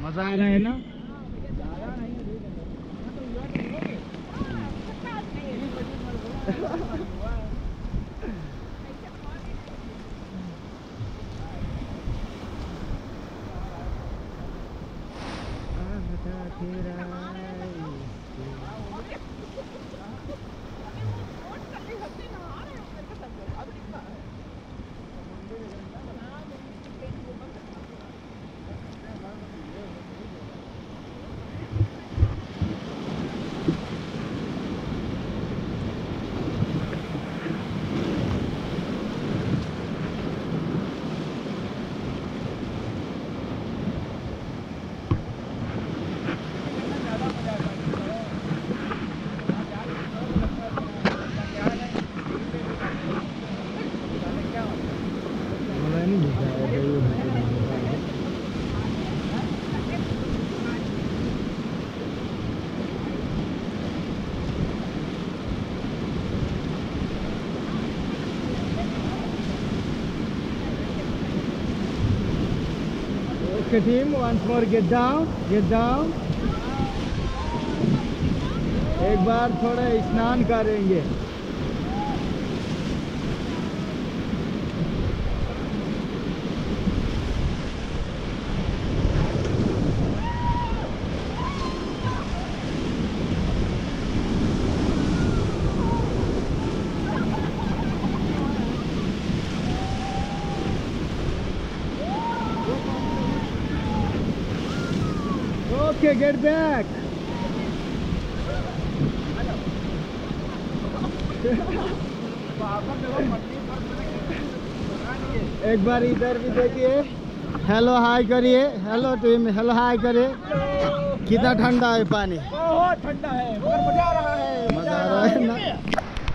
मजा आ रहा है ना? Okay team, once more get down. एक बार थोड़ा स्नान करेंगे. Okay, get back. एक बार इधर भी देखिए. हेलो हाय करिए. हेलो टीम, हेलो हाय करिए. कितना ठंडा है पानी. बहुत ठंडा है मगर मजा आ रहा है.